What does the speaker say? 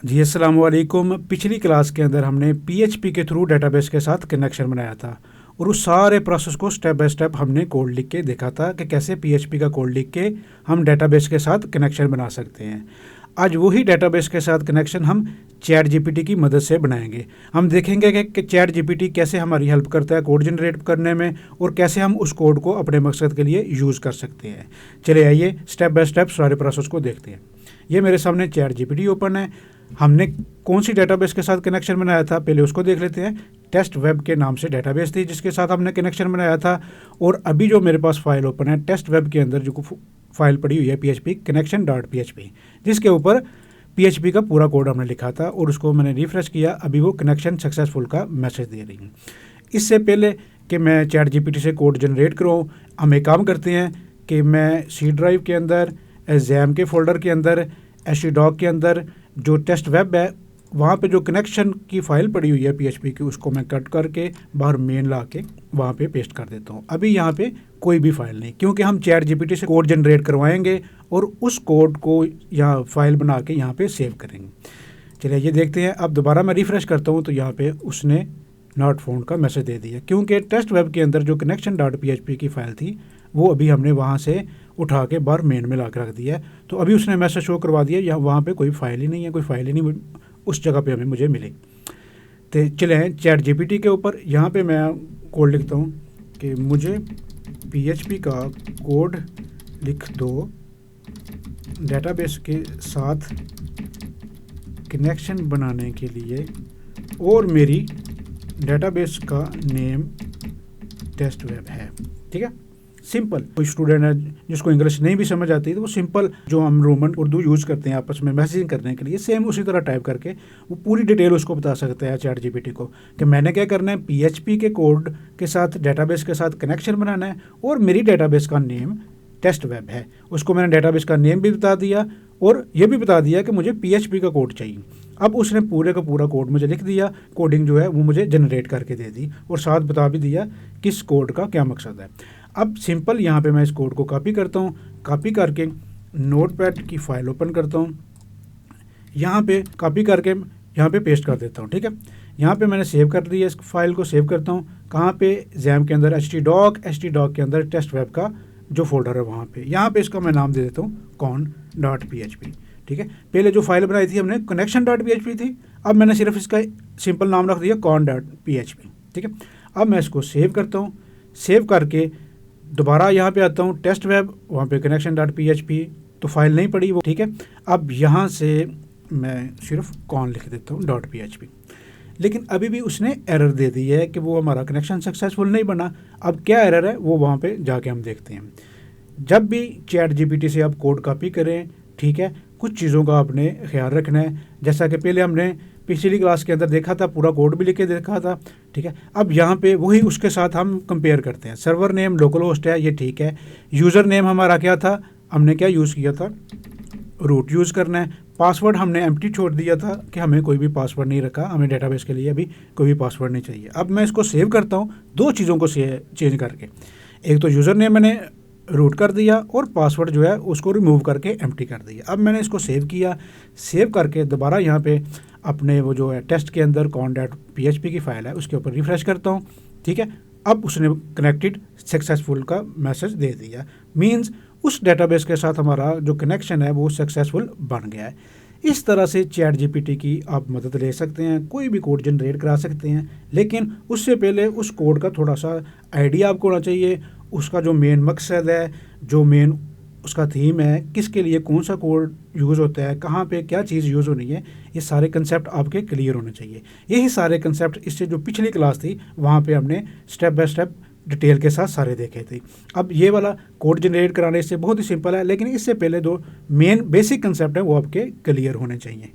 जी अस्सलाम वालेकुम। पिछली क्लास के अंदर हमने पीएचपी के थ्रू डेटाबेस के साथ कनेक्शन बनाया था और उस सारे प्रोसेस को स्टेप बाय स्टेप हमने कोड लिख के देखा था कि कैसे पीएचपी का कोड लिख के हम डेटाबेस के साथ कनेक्शन बना सकते हैं। आज वही डेटाबेस के साथ कनेक्शन हम चैट जीपीटी की मदद से बनाएंगे। हम देखेंगे कि चैट जीपीटी कैसे हमारी हेल्प करता है कोड जनरेट करने में और कैसे हम उस कोड को अपने मकसद के लिए यूज़ कर सकते हैं। चलिए आइए स्टेप बाय स्टेप सारे प्रोसेस को देखते हैं। ये मेरे सामने चैट जीपीटी ओपन है। हमने कौन सी डेटाबेस के साथ कनेक्शन बनाया था पहले उसको देख लेते हैं। टेस्ट वेब के नाम से डेटाबेस थी जिसके साथ हमने कनेक्शन बनाया था, और अभी जो मेरे पास फाइल ओपन है टेस्ट वेब के अंदर जो फाइल पड़ी हुई है PHP कनेक्शन डॉट PHP, जिसके ऊपर PHP का पूरा कोड हमने लिखा था और उसको मैंने रिफ्रेश किया। अभी वो कनेक्शन सक्सेसफुल का मैसेज दे रही है। इससे पहले कि मैं चैट जीपीटी से कोड जनरेट कराऊँ, हम एक काम करते हैं कि मैं सी ड्राइव के अंदर, एग्जाम के फोल्डर के अंदर, एचटीडॉक के अंदर जो टेस्ट वेब है वहाँ पे जो कनेक्शन की फ़ाइल पड़ी हुई है PHP की, उसको मैं कट करके बाहर मेन ला के वहाँ पे पेस्ट कर देता हूँ। अभी यहाँ पे कोई भी फाइल नहीं, क्योंकि हम चैट जीपीटी से कोड जनरेट करवाएंगे और उस कोड को यहाँ फाइल बना के यहाँ पे सेव करेंगे। चलिए ये देखते हैं। अब दोबारा मैं रिफ़्रेश करता हूँ तो यहाँ पे उसने नॉट फाउंड का मैसेज दे दिया, क्योंकि टेस्ट वेब के अंदर जो कनेक्शन डॉट PHP की फ़ाइल थी वो अभी हमने वहाँ से उठा के बाहर मेन में ला के रख दिया है। तो अभी उसने मैसेज शो करवा दिया यहाँ वहाँ पे कोई फाइल ही नहीं है, कोई फाइल ही नहीं उस जगह पे हमें मुझे मिली। तो चले चैट जीपीटी के ऊपर, यहाँ पे मैं कोड लिखता हूँ कि मुझे PHP का कोड लिख दो डेटाबेस के साथ कनेक्शन बनाने के लिए, और मेरी डेटाबेस का नेम टेस्ट वेब है। ठीक है, सिंपल। कोई स्टूडेंट है जिसको इंग्लिश नहीं भी समझ आती तो वो सिंपल जो हम रोमन उर्दू यूज़ करते हैं आपस में मैसेजिंग करने के लिए, सेम उसी तरह टाइप करके वो पूरी डिटेल उसको बता सकता है चैट जीपीटी को कि मैंने क्या करना है, PHP के कोड के साथ डेटाबेस के साथ कनेक्शन बनाना है और मेरी डेटाबेस का नेम टेस्ट वेब है। उसको मैंने डेटाबेस का नेम भी बता दिया और ये भी बता दिया कि मुझे PHP का कोड चाहिए। अब उसने पूरे का पूरा कोड मुझे लिख दिया, कोडिंग जो है वो मुझे जनरेट करके दे दी और साथ बता भी दिया किस कोड का क्या मकसद है। अब सिंपल यहाँ पे मैं इस कोड को कॉपी करता हूँ, कॉपी करके नोटपैड की फ़ाइल ओपन करता हूँ, यहाँ पे कॉपी करके यहाँ पे पेस्ट कर देता हूँ। ठीक है, यहाँ पे मैंने सेव कर दिया, इस फाइल को सेव करता हूँ कहाँ पे, जैम के अंदर htdoc के अंदर टेस्ट वेब का जो फोल्डर है वहाँ पे। यहाँ पे इसका मैं नाम दे देता हूँ con.php। ठीक है, पहले जो फाइल बनाई थी हमने connection.php थी, अब मैंने सिर्फ इसका सिंपल नाम रख दिया con.php। ठीक है, अब मैं इसको सेव करता हूँ। सेव करके दोबारा यहाँ पे आता हूँ टेस्ट वेब, वहाँ पे connection.php तो फाइल नहीं पड़ी वो। ठीक है, अब यहाँ से मैं सिर्फ कॉन लिख देता हूँ .php, लेकिन अभी भी उसने एरर दे दी है कि वो हमारा कनेक्शन सक्सेसफुल नहीं बना। अब क्या एरर है वो वहाँ पे जाके हम देखते हैं। जब भी चैट जीपीटी से आप कोड कॉपी करें, ठीक है, कुछ चीज़ों का आपने ख्याल रखना है। जैसा कि पहले हमने पिछली क्लास के अंदर देखा था, पूरा कोड भी लिख के देखा था। ठीक है, अब यहाँ पे वही उसके साथ हम कंपेयर करते हैं। सर्वर नेम लोकल होस्ट है, ये ठीक है। यूज़र नेम हमारा क्या था, हमने क्या यूज़ किया था, रूट यूज़ करना है। पासवर्ड हमने एम्प्टी छोड़ दिया था कि हमें कोई भी पासवर्ड नहीं रखा, हमें डेटाबेस के लिए अभी कोई भी पासवर्ड नहीं चाहिए। अब मैं इसको सेव करता हूँ दो चीज़ों को चेंज करके, एक तो यूज़र नेम मैंने रूट कर दिया और पासवर्ड जो है उसको रिमूव करके एम्प्टी कर दिया। अब मैंने इसको सेव किया, सेव करके दोबारा यहाँ पे अपने वो जो है टेस्ट के अंदर con.php की फ़ाइल है उसके ऊपर रिफ़्रेश करता हूँ। ठीक है, अब उसने कनेक्टेड सक्सेसफुल का मैसेज दे दिया, मीन्स उस डेटाबेस के साथ हमारा जो कनेक्शन है वो सक्सेसफुल बन गया है। इस तरह से चैट जीपीटी की आप मदद ले सकते हैं, कोई भी कोड जनरेट करा सकते हैं, लेकिन उससे पहले उस कोड का थोड़ा सा आइडिया आपको होना चाहिए। उसका जो मेन मकसद है, जो मेन उसका थीम है, किसके लिए कौन सा कोड यूज़ होता है, कहाँ पे क्या चीज़ यूज़ होनी है, ये सारे कंसेप्ट आपके क्लियर होने चाहिए। यही सारे कंसेप्ट इससे जो पिछली क्लास थी वहाँ पे हमने स्टेप बाय स्टेप डिटेल के साथ सारे देखे थे। अब ये वाला कोड जनरेट कराने से बहुत ही सिंपल है, लेकिन इससे पहले दो मेन बेसिक कंसेप्ट है वो आपके क्लियर होने चाहिए।